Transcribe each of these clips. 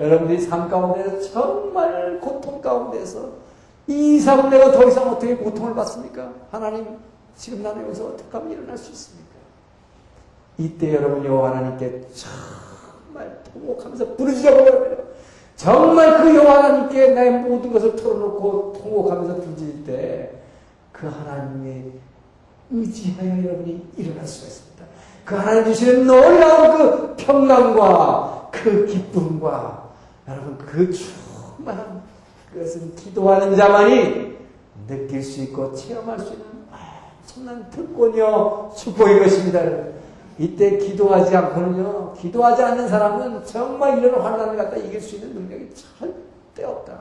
여러분들이 삶 가운데서 정말 고통 가운데서 이 이상 내가 더 이상 어떻게 고통을 받습니까? 하나님, 지금 나는 여기서 어떻게 하면 일어날 수 있습니까? 이때 여러분 여호와 하나님께 정말 통곡하면서 부르짖어보려고요. 정말 그 여호와 하나님께 내 모든 것을 털어놓고 통곡하면서 부르짖을 때 그 하나님의 의지하여 여러분이 일어날 수가 있습니다. 그 하나님 주시는 놀라운 그 평강과 그 기쁨과 여러분 그 충만한 그것은 기도하는 자만이 느낄 수 있고 체험할 수 있는 엄청난 특권이요 축복인 것입니다. 이때 기도하지 않고는요, 기도하지 않는 사람은 정말 이런 환난을 갖다 이길 수 있는 능력이 절대 없다.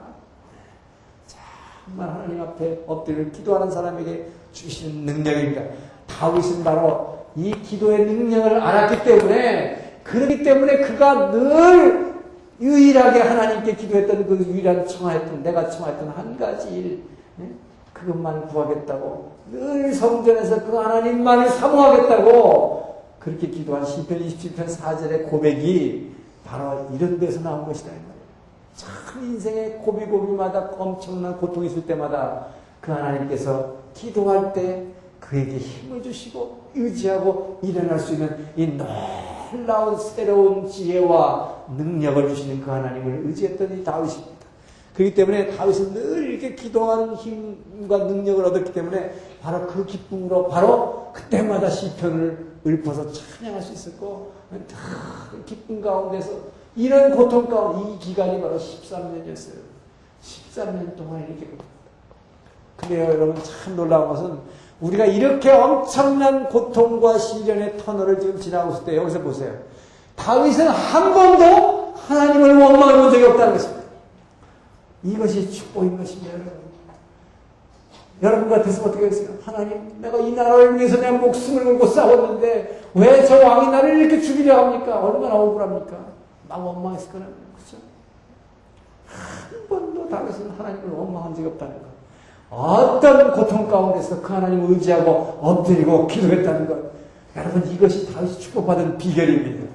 정말 하나님 앞에 엎드려 기도하는 사람에게 주시는 능력입니다. 다윗은 바로 이 기도의 능력을 알았기 때문에, 그렇기 때문에 그가 늘 유일하게 하나님께 기도했던 그 유일한 청하였던, 내가 청하였던 한 가지 일, 그것만 구하겠다고, 늘 성전에서 그 하나님만을 사모하겠다고 그렇게 기도한 시편 27편 4절의 고백이 바로 이런 데서 나온 것이다. 참 인생의 고비고비마다 엄청난 고통이 있을 때마다 그 하나님께서 기도할 때 그에게 힘을 주시고 의지하고 일어날 수 있는 이 놀라운 새로운 지혜와 능력을 주시는 그 하나님을 의지했던 이 다윗입니다. 그렇기 때문에 다윗은 늘 이렇게 기도하는 힘과 능력을 얻었기 때문에 바로 그 기쁨으로 바로 그때마다 시편을 읊어서 찬양할 수 있었고, 그 기쁨 가운데서 이런 고통 가운데 이 기간이 바로 13년이었어요. 13년 동안 이렇게. 근데요, 여러분 참 놀라운 것은 우리가 이렇게 엄청난 고통과 시련의 터널을 지금 지나고 있을 때 여기서 보세요. 다윗은 한 번도 하나님을 원망해 본 적이 없다는 것입니다. 이것이 축복인 것입니다, 여러분. 여러분 같아서 어떻게 했어요? 하나님, 내가 이 나라를 위해서 내 목숨을 걸고 싸웠는데 왜 저 왕이 나를 이렇게 죽이려 합니까? 얼마나 억울합니까? 막 원망했을 거라고요. 그렇죠? 한 번도 다윗은 하나님을 원망한 적이 없다는 것. 어떤 고통 가운데서 그 하나님을 의지하고 엎드리고 기도했다는 것. 여러분, 이것이 다윗이 축복받은 비결입니다.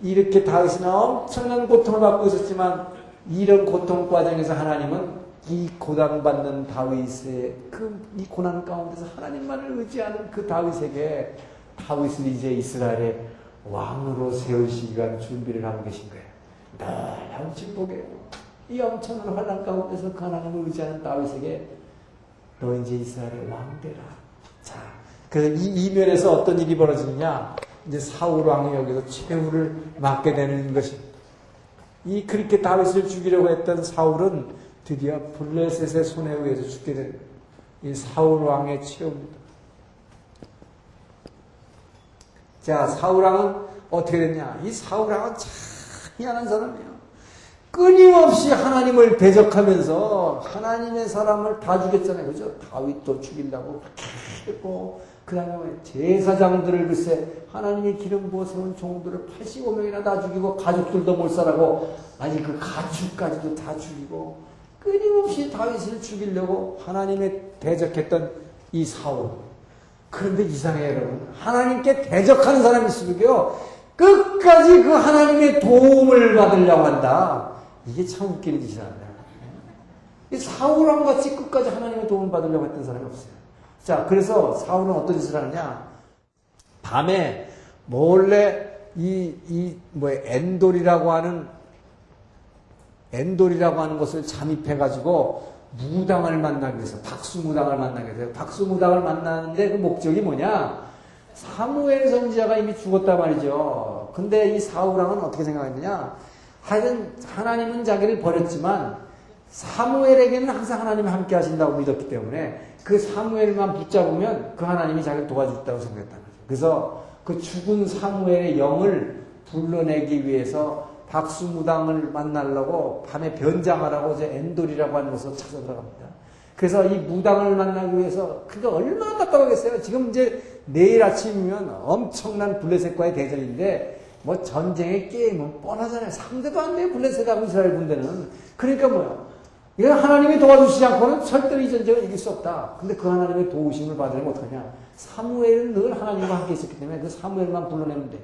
이렇게 다윗은 엄청난 고통을 받고 있었지만 이런 고통 과정에서 하나님은 이 고난받는 다윗의 이 고난 가운데서 하나님만을 의지하는 그 다윗에게 다윗을 이제 이스라엘의 왕으로 세우시기가 준비를 하고 계신 거예요. 놀라운 축복이에요. 이 엄청난 환난 가운데서 그 하나님을 의지하는 다윗에게 너 이제 이스라엘의 왕 되라. 자, 그래서 이 면에서 어떤 일이 벌어지느냐? 이제 사울 왕이 여기서 최후를 맞게 되는 것입니다. 이 그렇게 다윗을 죽이려고 했던 사울은 드디어 블레셋의 손에 의해서 죽게 됩니다. 이 사울 왕의 최후입니다. 자, 사울 왕은 어떻게 됐냐? 이 사울 왕은 참 희한한 사람이에요. 끊임없이 하나님을 대적하면서 하나님의 사람을 다 죽였잖아요. 그죠? 다윗도 죽이려고 그렇게 했고, 그 다음에 제사장들을 글쎄 하나님의 기름 부어 세운 종들을 85명이나 다 죽이고 가족들도 몰살하고 아니 그 가축까지도 다 죽이고 끊임없이 다윗을 죽이려고 하나님의 대적했던 이 사울. 그런데 이상해요, 여러분. 하나님께 대적하는 사람일수록요 끝까지 그 하나님의 도움을 받으려고 한다. 이게 참 웃기는 짓이랍니다. 이 사울왕 같이 끝까지 하나님의 도움을 받으려고 했던 사람이 없어요. 자, 그래서 사울은 어떤 짓을 하느냐? 밤에 몰래 엔돌이라고 하는 것을 잠입해가지고 무당을 만나기 위해서, 박수무당을 만나기 위해서, 박수무당을 만나는데 그 목적이 뭐냐? 사무엘 선지자가 이미 죽었단 말이죠. 근데 이 사울왕은 어떻게 생각했느냐? 하여튼 하나님은 자기를 버렸지만 사무엘에게는 항상 하나님이 함께 하신다고 믿었기 때문에 그 사무엘만 붙잡으면 그 하나님이 자기를 도와주겠다고 생각했다는 거죠. 그래서 그 죽은 사무엘의 영을 불러내기 위해서 박수무당을 만나려고 밤에 변장하라고 이제 엔돌이라고 하는 곳으로 찾아 들어갑니다. 그래서 이 무당을 만나기 위해서 그게 얼마나 답답하겠어요. 지금 이제 내일 아침이면 엄청난 블레셋과의 대전인데 뭐 전쟁의 게임은 뻔하잖아요. 상대도 안 돼요. 블레셋하고 이스라엘 군대는. 그러니까 뭐요? 이건 하나님이 도와주시지 않고는 절대로 이 전쟁을 이길 수 없다. 근데 그 하나님의 도우심을 받으려면 어떡하냐? 사무엘은 늘 하나님과 함께 있었기 때문에 그 사무엘만 불러내면 돼.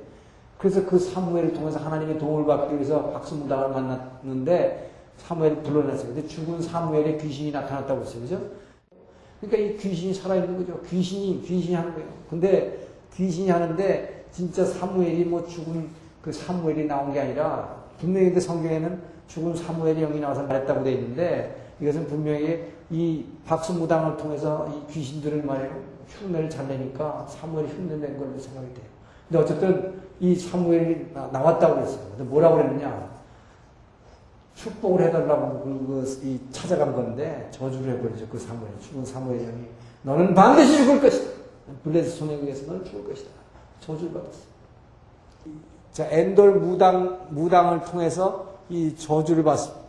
그래서 그 사무엘을 통해서 하나님의 도움을 받기 위해서 박수무당을 만났는데 사무엘을 불러냈어요. 근데 죽은 사무엘에 귀신이 나타났다고 했어요. 그죠? 그러니까 이 귀신이 살아있는 거죠. 귀신이 하는 거예요. 근데 귀신이 하는데 진짜 사무엘이 뭐 죽은 그 사무엘이 나온 게 아니라 분명히 근데 성경에는 죽은 사무엘이 영이 나와서 말했다고 되어 있는데 이것은 분명히 이 박수무당을 통해서 이 귀신들을 말해요. 흉내를 잘 내니까 사무엘이 흉내낸 걸로 생각이 돼요. 근데 어쨌든 이 사무엘이 나왔다고 그랬어요. 근데 뭐라고 그랬느냐? 축복을 해달라고 찾아간 건데 저주를 해버리죠. 그 사무엘, 죽은 사무엘 형이 너는 반드시 죽을 것이다. 블레셋 손에 의해서 너는 죽을 것이다. 저주를 받았어요. 자, 엔돌 무당을 통해서 이 저주를 받습니다.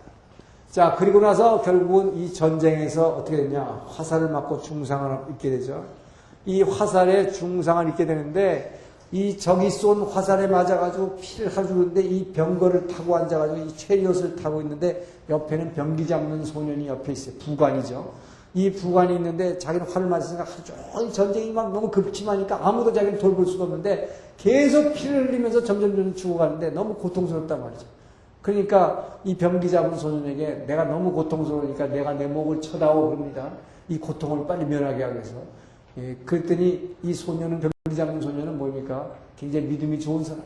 자, 그리고 나서 결국은 이 전쟁에서 어떻게 됐냐? 화살을 맞고 중상을 입게 되죠. 이 화살에 중상을 입게 되는데 이 적이 쏜 화살에 맞아가지고 피를 흘리는데 이 병거를 타고 앉아가지고 이 체리옷을 타고 있는데 옆에는 병기 잡는 소년이 옆에 있어요. 부관이죠. 이 부관이 있는데 자기는 활을 맞으니까 하루 종일 전쟁이 막 너무 급침하니까 아무도 자기를 돌볼 수가 없는데 계속 피를 흘리면서 점점 죽어가는데 너무 고통스럽단 말이죠. 그러니까 이 병기 잡은 소년에게 내가 너무 고통스러우니까 내가 내 목을 쳐다오 그럽니다. 이 고통을 빨리 면하게 하기 위해서. 예, 그랬더니 이 소년은 병기 잡는 소년은 뭡니까? 굉장히 믿음이 좋은 사람.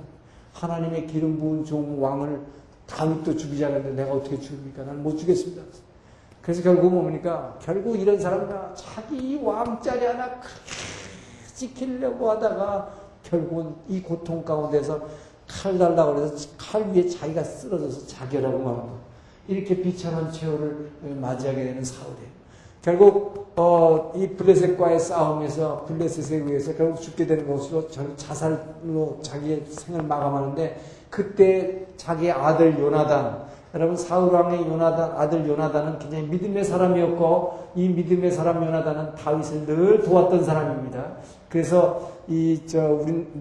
하나님의 기름 부은 좋은 왕을 다윗도 죽이지 않았는데 내가 어떻게 죽입니까? 나는 못 죽겠습니다. 그래서 결국 뭡니까? 결국 이런 사람은 자기 왕자리 하나 지키려고 하다가 결국은 이 고통 가운데서 칼 달라고 해서 칼 위에 자기가 쓰러져서 자결하고 마는 거. 이렇게 비참한 최후를 맞이하게 되는 사울이에요. 결국 이 블레셋과의 싸움에서 블레셋에 의해서 결국 죽게 되는 것으로 자살로 자기의 생을 마감하는데 그때 자기의 아들 요나단, 여러분 사울왕의 아들 요나단은 굉장히 믿음의 사람이었고 이 믿음의 사람 요나단은 다윗을 늘 도왔던 사람입니다. 그래서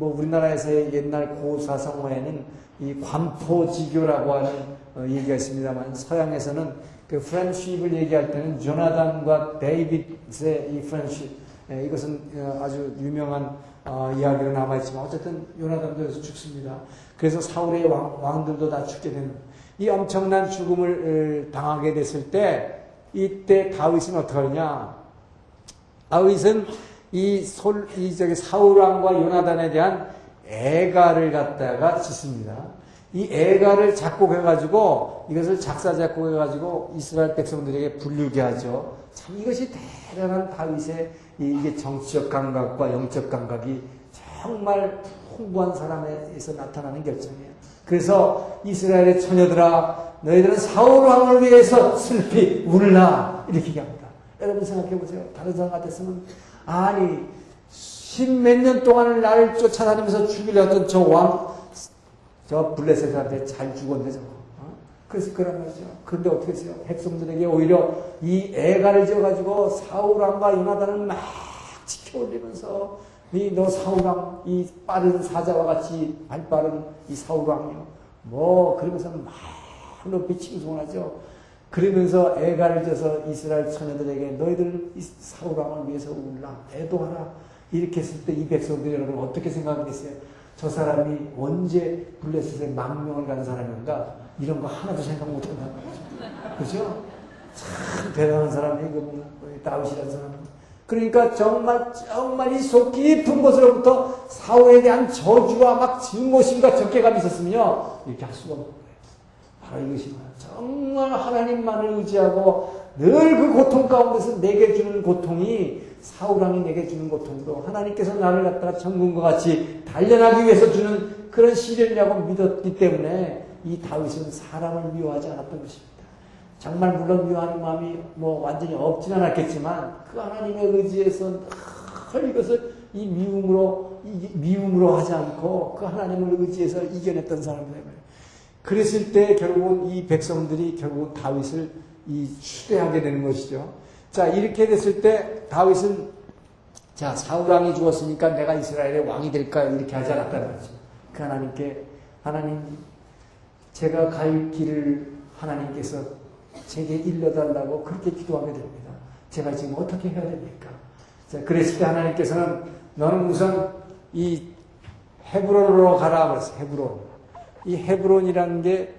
우리나라에서의 옛날 고사성어에는 이 관포지교라고 하는 얘기가 있습니다만 서양에서는 그 프렌십을 얘기할 때는 조나단과 데이빗의 이 프렌십, 이것은 아주 유명한 이야기로 남아있지만 어쨌든 요나단도 여기서 죽습니다. 그래서 사울의 왕들도 다 죽게 되는 이 엄청난 죽음을 당하게 됐을 때 이때 다윗은 어떻게 하느냐? 다윗은 사울 왕과 요나단에 대한 애가를 갖다가 짓습니다. 이 애가를 작곡해가지고 이것을 작곡해가지고 이스라엘 백성들에게 불리게 하죠. 참 이것이 대단한 다윗의 이게 정치적 감각과 영적 감각이 정말 풍부한 사람에서 나타나는 결정이에요. 그래서 이스라엘의 처녀들아 너희들은 사울 왕을 위해서 슬피 울라 이렇게 얘기합니다. 여러분 생각해 보세요. 다른 사람 같았으면 아니 십몇 년 동안 나를 쫓아다니면서 죽이려던 저 블레셋한테 잘 죽었네 저거. 그래서 그런 거죠. 그런데 어떻게 했어요? 백성들에게 오히려 이 애가를 지어가지고 사울왕과 요나단을 막 지켜올리면서 너 사울왕 이 빠른 사자와 같이 발빠른 이 사울왕이요. 그러면서 막 높이 칭송하죠. 그러면서 애가를 져서 이스라엘 처녀들에게 너희들 이 사울왕을 위해서 울라 애도하라 이렇게 했을 때 이 백성들이 여러분 어떻게 생각했어요? 저 사람이 언제 블레셋에 망명을 간 사람인가? 이런 거 하나도 생각 못 한다는 거죠. 그죠? 참 대단한 사람이 이거 다윗이라는 사람. 그러니까 정말 이 속 깊은 곳으로부터 사울에 대한 저주와 막 증오심과 적개감이 있었으면요. 이렇게 할 수가 없는 거예요. 바로 이것이 정말 하나님만을 의지하고 늘 그 고통 가운데서 내게 주는 고통이 사울왕이 내게 주는 고통도 하나님께서 나를 갖다가 천군과 같이 단련하기 위해서 주는 그런 시련이라고 믿었기 때문에 이 다윗은 사람을 미워하지 않았던 것입니다. 정말 물론 미워하는 마음이 완전히 없지는 않았겠지만 그 하나님의 의지에서 늘 이것을 이 미움으로 하지 않고 그 하나님을 의지해서 이겨냈던 사람입니다. 그랬을 때 결국은 이 백성들이 결국 다윗을 추대하게 되는 것이죠. 자, 이렇게 됐을 때 다윗은 사울왕이 죽었으니까 내가 이스라엘의 왕이 될까 이렇게 하지 않았다는 거죠. 그 하나님 제가 갈 길을 하나님께서 제게 일러달라고 그렇게 기도하게 됩니다. 제가 지금 어떻게 해야 됩니까? 자, 그랬을 때 하나님께서는 너는 우선 이 헤브론으로 가라 그랬어. 헤브론. 이 헤브론이라는 게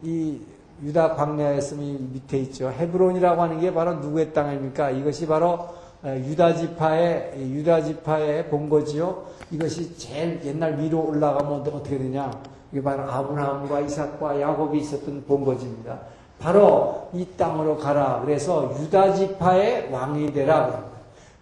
이 유다 광야에서 밑에 있죠. 헤브론이라고 하는 게 바로 누구의 땅입니까? 이것이 바로 유다 지파의 본거지요. 이것이 제일 옛날 위로 올라가면 어떻게 되냐? 이게 바로 아브라함과 이삭과 야곱이 있었던 본거지입니다. 바로 이 땅으로 가라. 그래서 유다 지파의 왕이 되라.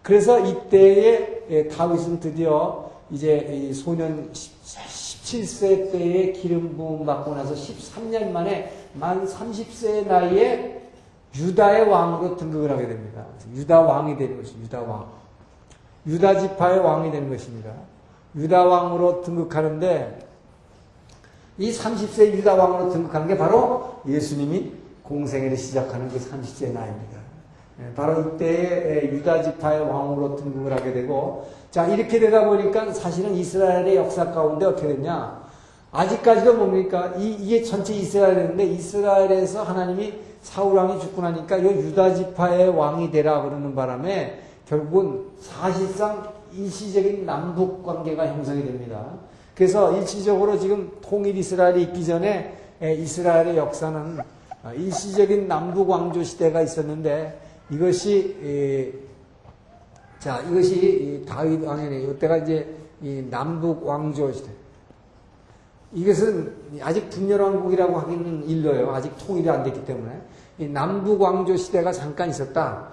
그래서 이때에 다윗은 드디어 이제 이 소년 17세 때에 기름 부음 받고 나서 13년 만에 만 30세의 나이에 유다의 왕으로 등극을 하게 됩니다. 유다 왕이 되는 것입니다. 유다 왕. 유다 지파의 왕이 되는 것입니다. 유다 왕으로 등극하는데 이 30세 유다 왕으로 등극하는 게 바로 예수님이 공생애를 시작하는 그 30세의 나이입니다. 바로 이때에 유다 지파의 왕으로 등극을 하게 되고, 자, 이렇게 되다 보니까 사실은 이스라엘의 역사 가운데 어떻게 됐냐? 아직까지도 뭡니까? 이게 전체 이스라엘인데, 이스라엘에서 하나님이 사울왕이 죽고 나니까 이 유다 지파의 왕이 되라 그러는 바람에 결국은 사실상 일시적인 남북 관계가 형성이 됩니다. 그래서 일시적으로 지금 통일 이스라엘이 있기 전에 이스라엘의 역사는 일시적인 남북 왕조 시대가 있었는데, 이것이 다윗 왕이네. 이때가 이제 이 남북 왕조 시대. 이것은 아직 분열왕국이라고 하기는 일러요. 아직 통일이 안 됐기 때문에. 이 남북 왕조 시대가 잠깐 있었다.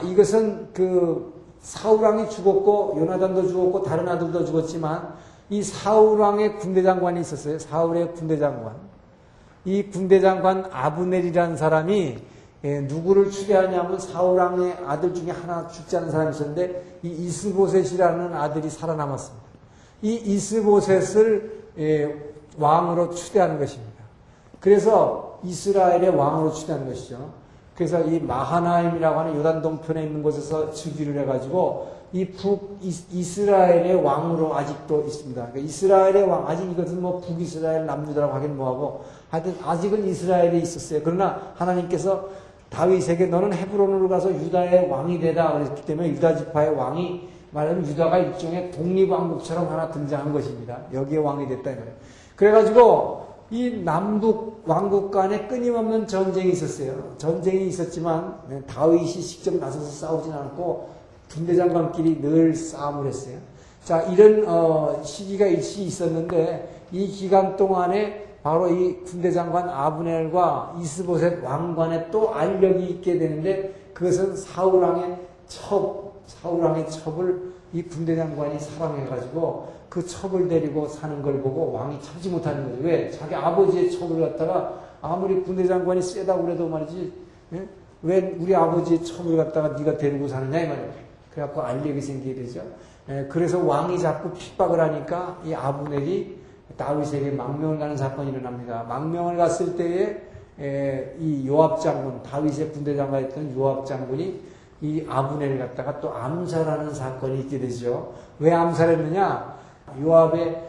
이것은 그 사울왕이 죽었고 요나단도 죽었고 다른 아들도 죽었지만 이 사울왕의 군대장관이 있었어요. 사울의 군대장관. 이 군대장관 아브넬이라는 사람이 누구를 추대하냐면 사울왕의 아들 중에 하나 죽지 않은 사람이 있었는데 이 이스보셋이라는 아들이 살아남았습니다. 이 이스보셋을 왕으로 추대하는 것입니다. 그래서 이스라엘의 왕으로 추대하는 것이죠. 그래서 이 마하나임이라고 하는 요단 동편에 있는 곳에서 즉위를 해가지고 이 이스라엘의 왕으로 아직도 있습니다. 그러니까 이스라엘의 왕, 아직 이것은 뭐 북이스라엘 남유다라고 하긴 뭐하고 하여튼 아직은 이스라엘에 있었어요. 그러나 하나님께서 다윗에게 너는 헤브론으로 가서 유다의 왕이 되라 그랬기 때문에 유다 지파의 왕이 말하면 유다가 일종의 독립왕국처럼 하나 등장한 것입니다. 여기에 왕이 됐다 이 말이에요. 그래가지고 이 남북 왕국 간에 끊임없는 전쟁이 있었어요. 전쟁이 있었지만 다윗이 직접 나서서 싸우진 않고 군대장관끼리 늘 싸움을 했어요. 자, 이런 시기가 일시 있었는데 이 기간 동안에 바로 이 군대장관 아브넬과 이스보셋 왕관에 또 알력이 있게 되는데 그것은 사울왕의 첩을 이 군대장관이 사랑해가지고 그 첩을 데리고 사는 걸 보고 왕이 참지 못하는 거죠. 왜? 자기 아버지의 첩을 갖다가 아무리 군대장관이 세다고 그래도 말이지, 왜 우리 아버지의 첩을 갖다가 네가 데리고 사느냐 이 말이에요. 그래갖고 알력이 생기게 되죠. 그래서 왕이 자꾸 핍박을 하니까 이 아브넬이 다윗에게 망명을 가는 사건이 일어납니다. 망명을 갔을 때에 이 요압 장군, 다윗의 군대장관이었던 요압 장군이 이 아브넬을 갖다가 또 암살하는 사건이 있게 되죠. 왜 암살했느냐? 요압의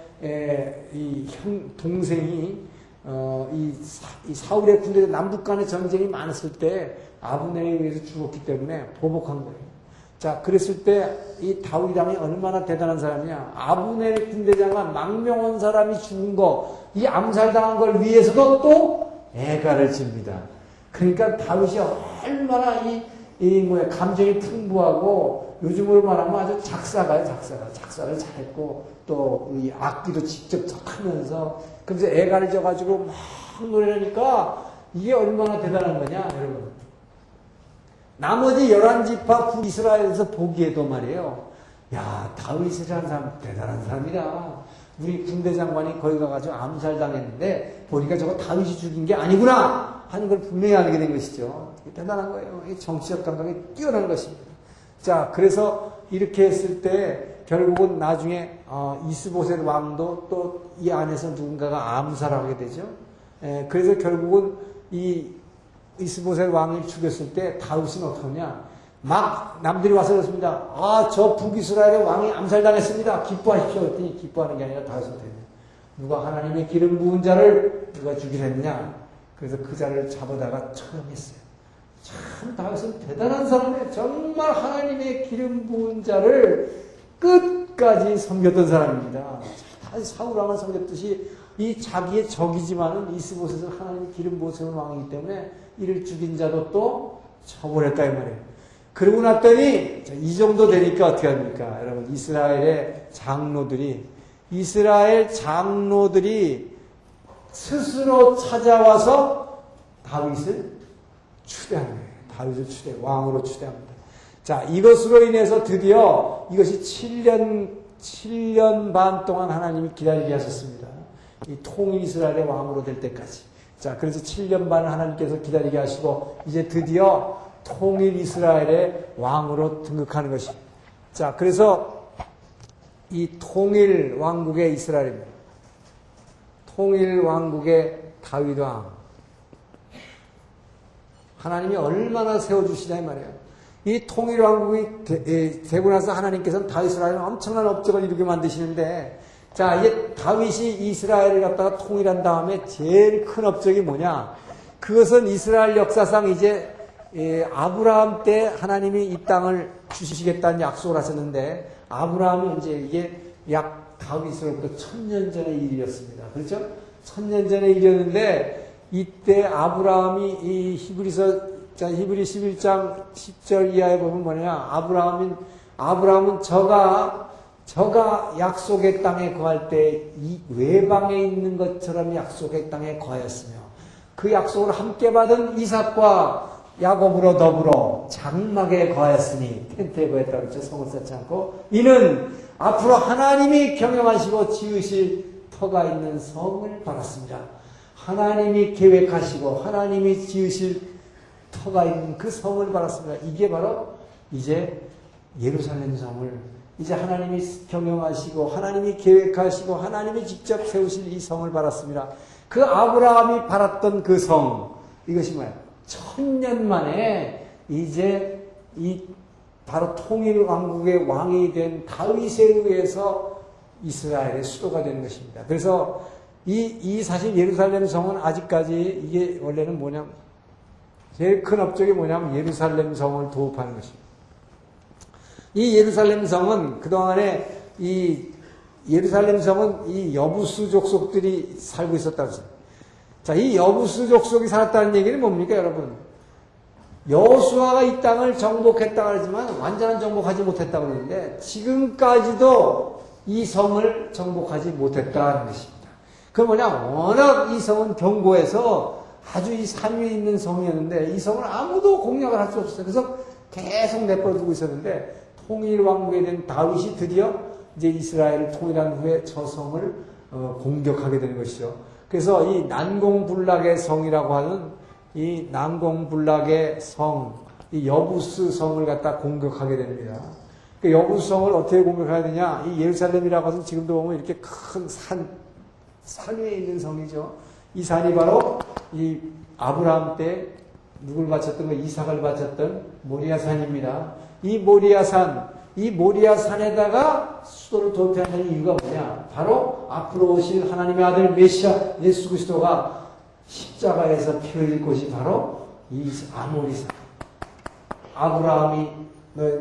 이 동생이 이 사울의 군대 남북 간의 전쟁이 많았을 때 아브넬에 의해서 죽었기 때문에 보복한 거예요. 자, 그랬을 때 이 다윗 왕이 얼마나 대단한 사람이냐? 아브넬 군대장관 망명 온 사람이 죽은 거, 이 암살당한 걸 위해서도 또 애가를 집니다. 그러니까 다윗이 얼마나 감정이 풍부하고 요즘으로 말하면 아주 작사가요, 작사를 잘했고 또 이 악기도 직접 하면서 그래서 애가를 져가지고 막 노래하니까 이게 얼마나 대단한 거냐, 여러분. 나머지 11지파 북이스라엘에서 보기에도 말이에요. 야, 다윗이라는 사람 대단한 사람이다. 우리 군대장관이 거기 가가지고 암살당했는데 보니까 저거 다윗이 죽인 게 아니구나 하는 걸 분명히 알게 된 것이죠. 대단한 거예요. 이 정치적 감각이 뛰어난 것입니다. 자, 그래서 이렇게 했을 때 결국은 나중에 이스보셋 왕도 또 이 안에서 누군가가 암살하게 되죠. 그래서 결국은 이 이스보셋 왕을 죽였을 때 다윗은 어떠냐? 막 남들이 와서 그렇습니다. 저 북이스라엘의 왕이 암살당했습니다. 기뻐하십시오. 그랬더니 기뻐하는 게 아니라 다윗은 누가 하나님의 기름 부은 자를 누가 죽이려 했냐? 그래서 그 자를 잡아다가 처형했어요. 참 다윗은 대단한 사람이에요. 정말 하나님의 기름 부은 자를 끝까지 섬겼던 사람입니다. 사울왕을 섬겼듯이 이 자기의 적이지만은 이스보셋은 하나님이 기름 부어 세운 왕이기 때문에 이를 죽인 자도 또 처벌했다 이 말이에요. 그러고 났더니 이 정도 되니까 어떻게 합니까? 여러분 이스라엘 장로들이 스스로 찾아와서 다윗을 추대한 거예요. 다윗을 왕으로 추대합니다. 자, 이것으로 인해서 드디어 이것이 7년 반 동안 하나님이 기다리게 하셨습니다. 이 통일 이스라엘의 왕으로 될 때까지. 자, 그래서 7년 반 하나님께서 기다리게 하시고 이제 드디어 통일 이스라엘의 왕으로 등극하는 것입니다. 자, 그래서 이 통일 왕국의 이스라엘입니다. 통일 왕국의 다윗 왕. 하나님이 얼마나 세워주시냐 이 말이에요. 이 통일 왕국이 되고 나서 하나님께서는 다윗을 하여 엄청난 업적을 이루게 만드시는데, 자, 이제 다윗이 이스라엘을 갖다가 통일한 다음에 제일 큰 업적이 뭐냐? 그것은 이스라엘 역사상 이제 아브라함 때 하나님이 이 땅을 주시겠다는 약속을 하셨는데, 아브라함은 이제 이게 약 다윗으로부터 1000년 전의 일이었습니다. 그렇죠? 1000년 전의 일이었는데, 이때 아브라함이 이 히브리 11장 10절 이하에 보면 뭐냐? 아브라함은 저가 약속의 땅에 거할 때 이 외방에 있는 것처럼 약속의 땅에 거하였으며, 그 약속을 함께 받은 이삭과 야곱으로 더불어 장막에 거하였으니, 텐트에 거했다고 그랬죠. 성을 쌓지 않고. 이는 앞으로 하나님이 경영하시고 지으실 터가 있는 성을 받았습니다. 하나님이 계획하시고 하나님이 지으실 터가 있는 그 성을 받았습니다. 이게 바로 이제 예루살렘 성을 이제 하나님이 경영하시고 하나님이 계획하시고 하나님이 직접 세우실 이 성을 받았습니다. 그 아브라함이 바랐던 그 성, 이것이 뭐예요? 1000년 만에 이제 이 바로 통일 왕국의 왕이 된 다윗에 의해서 이스라엘의 수도가 되는 것입니다. 그래서 이 사실 예루살렘 성은 아직까지 이게 원래는 뭐냐면 제일 큰 업적이 뭐냐면 예루살렘 성을 도읍하는 것입니다. 이 예루살렘 성은 그동안에 이 예루살렘 성은 이 여부수 족속들이 살고 있었다고 했어요. 자, 이 여부수 족속이 살았다는 얘기는 뭡니까, 여러분? 여호수아가 이 땅을 정복했다고 하지만 완전한 정복하지 못했다고 그러는데 지금까지도 이 성을 정복하지 못했다는 것입니다. 그 뭐냐, 워낙 이 성은 견고해서 아주 이 산 위에 있는 성이었는데 이 성을 아무도 공략을 할 수 없었어요. 그래서 계속 내버려두고 있었는데 통일왕국에 된 다윗이 드디어 이제 이스라엘을 통일한 후에 저 성을 공격하게 되는 것이죠. 그래서 이 난공불락의 성이라고 하는 이 난공불락의 성, 이 여부스 성을 갖다 공격하게 됩니다. 그 여부스 성을 어떻게 공격해야 되냐? 이 예루살렘이라고 해서 지금도 보면 이렇게 큰 산 위에 있는 성이죠. 이 산이 바로 이 아브라함 때 누굴 바쳤던 거? 이삭을 바쳤던 모리아산입니다. 이 모리아산에다가 수도를 도피하는 이유가 뭐냐? 바로 앞으로 오실 하나님의 아들 메시아 예수 그리스도가 십자가에서 피 흘릴 곳이 바로 이 아모리산. 아브라함이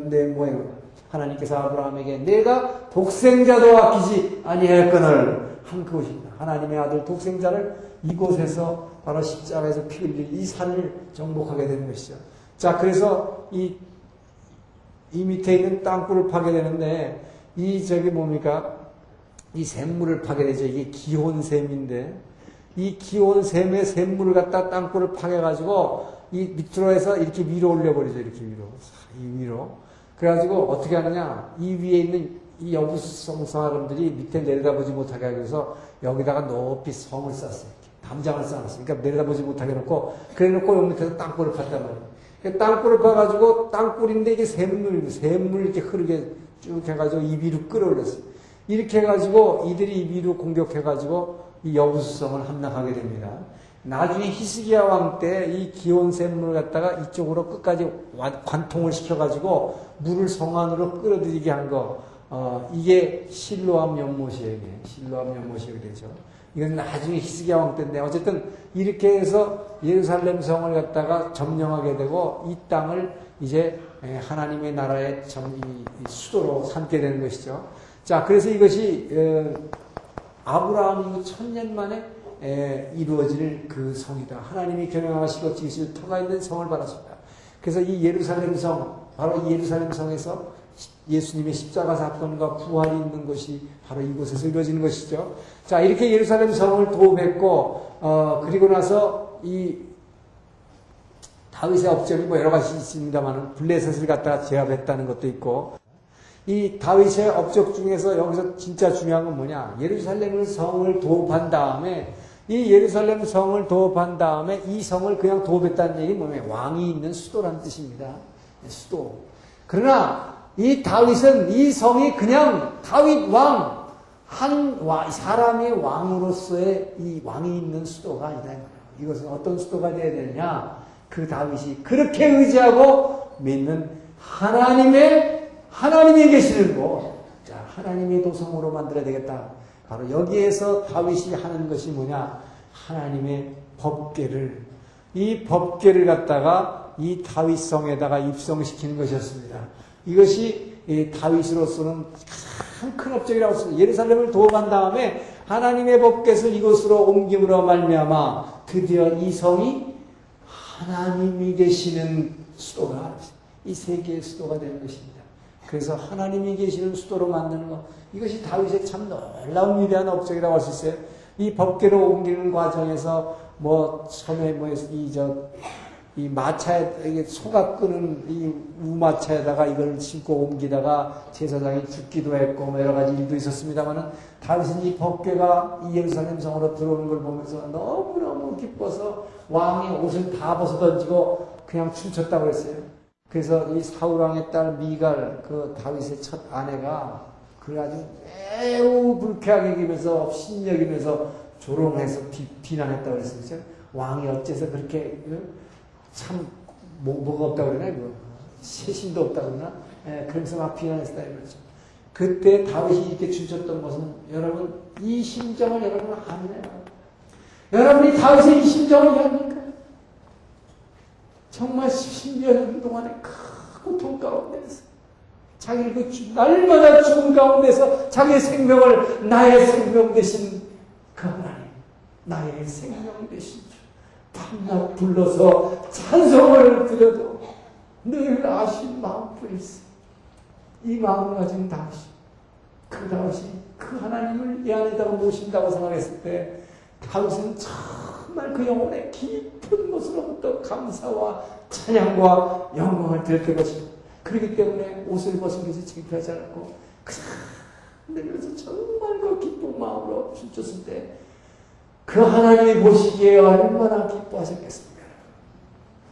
내 모양, 하나님께서 아브라함에게 내가 독생자도 아끼지 아니하였거늘 한 그곳입니다. 하나님의 아들 독생자를 이곳에서 바로 십자가에서 피 흘릴 이 산을 정복하게 되는 것이죠. 자, 그래서 이 밑에 있는 땅굴을 파게 되는데, 뭡니까? 이 샘물을 파게 되죠. 이게 기혼샘인데, 이 기혼샘의 샘물을 갖다 땅굴을 파게가지고, 이 밑으로 해서 이렇게 위로 올려버리죠. 이렇게 위로. 그래가지고 어떻게 하느냐? 이 위에 있는 이 여부성 사람들이 밑에 내려다보지 못하게 하기 위해서 여기다가 높이 성을 쌓았어요. 담장을 쌓았어요. 그러니까 내려다보지 못하게 해놓고, 그래 놓고 여기 밑에서 땅굴을 팠단 말이에요. 땅굴을 파가지고, 땅굴인데 이게 샘물 이렇게 흐르게 쭉 해가지고 이 위로 끌어올렸어요. 이렇게 해가지고 이들이 이 위로 공격해가지고 이 여부수성을 함락하게 됩니다. 나중에 히스기야 왕 때 이 기온 샘물을 갖다가 이쪽으로 끝까지 관통을 시켜가지고 물을 성 안으로 끌어들이게 한 거, 이게 실로암 연못이에요. 실로암 연못이 되죠. 이건 나중에 히스기야 왕 때인데, 어쨌든 이렇게 해서 예루살렘 성을 갖다가 점령하게 되고 이 땅을 이제 하나님의 나라의 수도로 삼게 되는 것이죠. 자, 그래서 이것이 아브라함 이후 1000년 만에 이루어질 그 성이다. 하나님이 경영하시고 지으실 터가 있는 성을 받았습니다. 그래서 이 예루살렘 성, 바로 이 예루살렘 성에서 예수님의 십자가 사건과 부활이 있는 것이 바로 이곳에서 이루어지는 것이죠. 자, 이렇게 예루살렘 성을 도읍했고, 그리고 나서 이 다윗의 업적이 뭐 여러 가지 있습니다만, 블레셋을 갖다가 제압했다는 것도 있고, 이 다윗의 업적 중에서 여기서 진짜 중요한 건 뭐냐? 예루살렘 성을 도읍한 다음에, 이 예루살렘 성을 도읍한 다음에 이 성을 그냥 도읍했다는 얘기는 뭐냐면 왕이 있는 수도라는 뜻입니다. 수도. 그러나 이 다윗은 이 성이 그냥 다윗 왕, 사람의 왕으로서의 이 왕이 있는 수도가 아니다. 이것은 어떤 수도가 되어야 되느냐? 그 다윗이 그렇게 의지하고 믿는 하나님이 계시는 곳. 자, 하나님의 도성으로 만들어야 되겠다. 바로 여기에서 다윗이 하는 것이 뭐냐? 하나님의 법궤를, 이 법궤를 갖다가 이 다윗성에다가 입성시키는 것이었습니다. 이것이 다윗으로서는 가장 큰 업적이라고 했습니다. 예루살렘을 도읍한 다음에 하나님의 법궤를 이곳으로 옮김으로 말미암아 드디어 이 성이 하나님이 계시는 수도가, 이 세계의 수도가 되는 것입니다. 그래서 하나님이 계시는 수도로 만드는 것, 이것이 다윗의 참 놀라운 위대한 업적이라고 할 수 있어요. 이 법궤로 옮기는 과정에서 처음에 이 마차에, 이게 소가 끄는 이 우마차에다가 이걸 싣고 옮기다가 제사장이 죽기도 했고 여러 가지 일도 있었습니다만은 다윗은 이 법궤가 이 예루살렘 성으로 들어오는 걸 보면서 너무너무 기뻐서 왕이 옷을 다 벗어 던지고 그냥 춤췄다고 했어요. 그래서 이 사울왕의 딸 미갈, 그 다윗의 첫 아내가 그걸 아주 매우 불쾌하게 여기면서 신여기면서 조롱해서 비난했다고 그랬어요. 왕이 어째서 그렇게 참 뭐가 없다고 그러나, 세심도 없다고 그러나, 그러면서 막 비난했다 이거죠. 그때 다윗이 이렇게 춤췄던 것은 여러분 이 심정을 여러분 아니에요. 여러분이 다윗의 이 심정을 이해합니까? 정말 10여 년 동안의 큰 고통 가운데서 자기를 날마다 죽음 가운데서 자기의 생명을 나의 생명 되신 그 하나님, 나의 생명 되신 주, 밤낮 불러서 찬송을 드려도 늘 아신 마음뿐이세. 이 마음을 가진 다윗이, 그 하나님을 이 안에다가 모신다고 생각했을 때 다윗은 정말 그 영혼의 깊은 곳으로부터 감사와 찬양과 영광을 드렸던 것입니다. 그렇기 때문에 옷을 벗은 것이 창피하지 않았고 그래서 정말 그 기쁜 마음으로 춤췄을 때 그 하나님이 보시기에 얼마나 기뻐하셨겠습니까?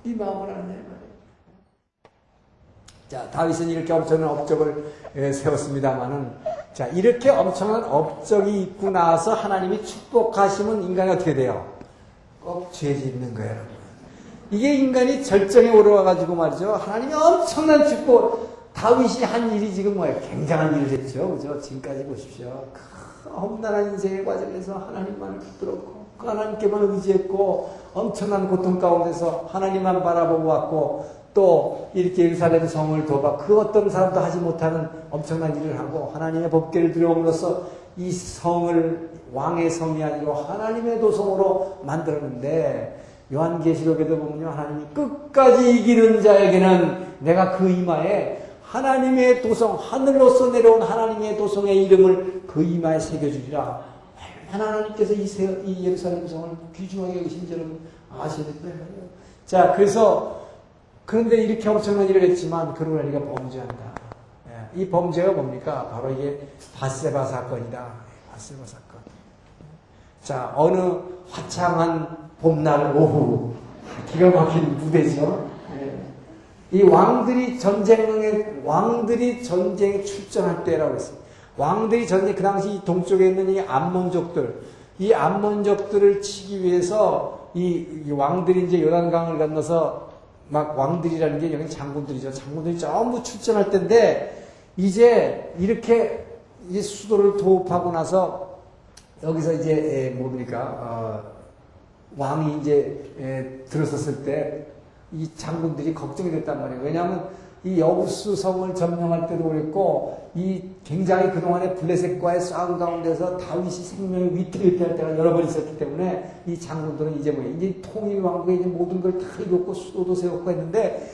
이 마음을 안내 말이에요. 자, 다윗은 이렇게 엄청난 업적을 세웠습니다만은, 자, 이렇게 엄청난 업적이 있고 나서 하나님이 축복하시면 인간이 어떻게 돼요? 꼭 죄 짓는 거예요, 여러분. 이게 인간이 절정에 오르와가지고 말이죠. 하나님이 엄청난 축복, 다윗이 한 일이 지금 뭐예요? 굉장한 일을 했죠. 그죠? 지금까지 보십시오. 험난한 인생의 과정에서 하나님만을 붙들었고, 그 하나님께만 의지했고, 엄청난 고통 가운데서 하나님만 바라보고 왔고, 또 이렇게 예루살렘 성을 도봐 그 어떤 사람도 하지 못하는 엄청난 일을 하고 하나님의 법궤를 들여옴으로써 이 성을 왕의 성이 아니고 하나님의 도성으로 만들었는데, 요한계시록에도 보면요, 하나님이 끝까지 이기는 자에게는 내가 그 이마에 하나님의 도성, 하늘로서 내려온 하나님의 도성의 이름을 그 이마에 새겨주리라. 얼마나 하나님께서 이 예루살렘 성을 귀중하게 여기신지 여러분 아셔야 된다. 자, 그런데 이렇게 엄청난 일을 했지만 그러고 나니까 범죄한다. 이 범죄가 뭡니까? 바로 이게 밧세바 사건이다. 밧세바 사건. 자, 어느 화창한 봄날 오후, 기가 막힌 무대죠. 이 왕들이 전쟁에 출전할 때라고 했습니다. 왕들이 그 당시 동쪽에 있는 이 암몬족들을 치기 위해서 이 왕들이 이제 요단강을 건너서 막 왕들이라는 게 여기 장군들이죠. 장군들이 전부 출전할 때인데, 이제 이렇게 이제 수도를 도읍하고 나서 여기서 이제 왕이 이제 들어섰을 때 이 장군들이 걱정이 됐단 말이에요. 왜냐하면 이 여부수 성을 점령할 때도 그랬고, 이 굉장히 그동안에 블레셋과의 싸움 가운데서 다윗이 생명의 위태위태할 때가 여러 번 있었기 때문에 이 장군들은 이제 이제 통일왕국에 이제 모든 걸 다 이뤘고 수도도 세웠고 했는데,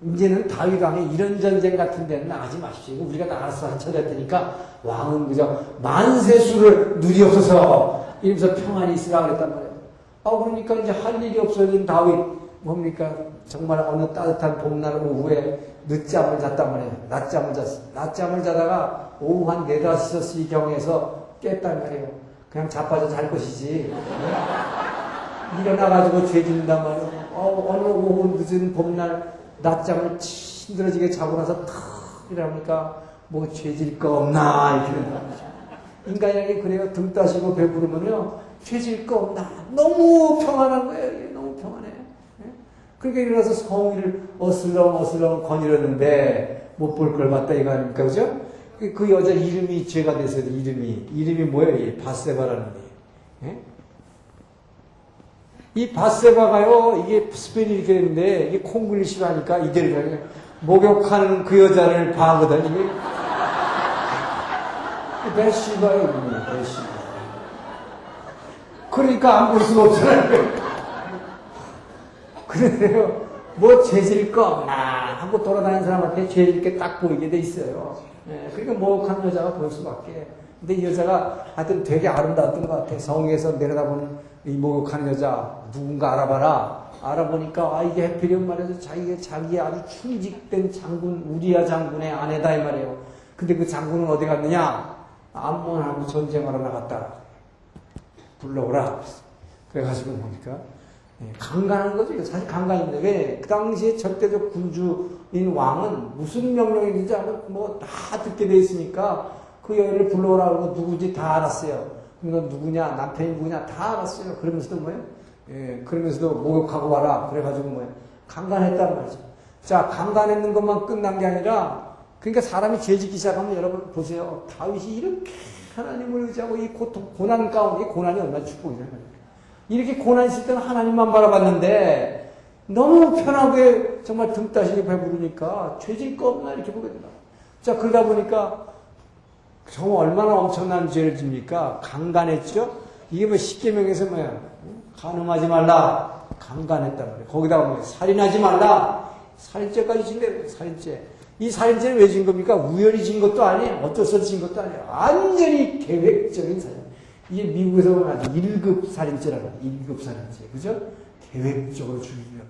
이제는 다윗 왕이 이런 전쟁 같은 데는 나가지 마십시오. 우리가 다 알아서 한쳐낼 테니까 왕은 그저 만세수를 누리옵소서 이러면서 평안히 있으라 그랬단 말이에요. 그러니까 이제 할 일이 없어진 다윗, 뭡니까? 정말 어느 따뜻한 봄날 오후에 늦잠을 잤단 말이에요. 낮잠을 잤어. 낮잠을 자다가 오후 한 4, 5시 경에서 깼단 말이에요. 그냥 자빠져 잘 것이지. 일어나가지고 죄 짓는단 말이에요. 어느 오후 늦은 봄날 낮잠을 힘들어지게 자고 나서 탁 일어나니까 뭐 죄질 거 없나 이렇게 된다는 거죠. 인간에게 그래요. 등 따시고 배부르면요. 죄질 거 없나. 너무 평안한 거예요. 너무 평안해. 그러니까 일어나서 성의를 어슬렁어슬렁 거닐었는데 못 볼 걸 봤다 이거 아닙니까? 그죠? 그 여자 이름이 죄가 됐어요. 이름이 뭐예요? 바세바라는 게. 이 바세바가요, 이게 스펠이 이렇게 되는데, 이게 콩글리시로 하니까 이대로 목욕하는 그 여자를 봐거든, 이게. 베시바예요, 이름이, 베시바. 그러니까 안 볼 수가 없잖아요. 그런데요, 뭐 죄질 거 없나 하고 돌아다니는 사람한테 죄질 게 딱 보이게 돼 있어요. 그러니까 목욕하는 여자가 볼 수밖에. 근데 이 여자가 하여튼 되게 아름다웠던 것 같아. 성에서 내려다보는 이 목욕하는 여자 누군가 알아봐라. 알아보니까 이게 해필이면 말이죠. 자기의 아주 충직된 장군 우리야 장군의 아내다 이 말이에요. 근데 그 장군은 어디 갔느냐? 암몬하고 전쟁하러 나갔다. 불러오라. 그래가지고 뭡니까? 강간한 거죠. 사실 강간인데 왜? 그 당시에 절대적 군주인 왕은 무슨 명령인지 뭐 다 듣게 돼 있으니까 그 여인을 불러오라고 누구지 다 알았어요. 그러니까 누구냐, 남편이 누구냐 다 알았어요. 그러면서도 뭐예요? 그러면서도 목욕하고 와라. 그래가지고 뭐예요? 강간했단 말이죠. 자, 강간했는 것만 끝난 게 아니라, 그러니까 사람이 죄짓기 시작하면 여러분 보세요. 다윗이 이렇게 하나님을 의지하고 이 고난 가운데, 이 고난이 얼마나 축복이냐. 이렇게 고난 있을 때는 하나님만 바라봤는데, 너무 편하게 정말 등 따시게 배부르니까 죄질 거 없나 이렇게 보게 된다. 자, 그러다 보니까 정말 얼마나 엄청난 죄를 집니까? 강간했죠? 이게 뭐 십계명에서 뭐야? 간음하지 말라. 강간했단 말이에요. 거기다가 뭐 살인하지 말라. 살인죄까지 진대요. 살인죄. 이 살인죄는 왜 진 겁니까? 우연히 진 것도 아니에요. 어쩔 수 없이 진 것도 아니에요. 완전히 계획적인 살인. 이게 미국에서 보면 아주 1급 살인죄라고 해요. 1급 살인죄. 그죠? 계획적으로 죽이려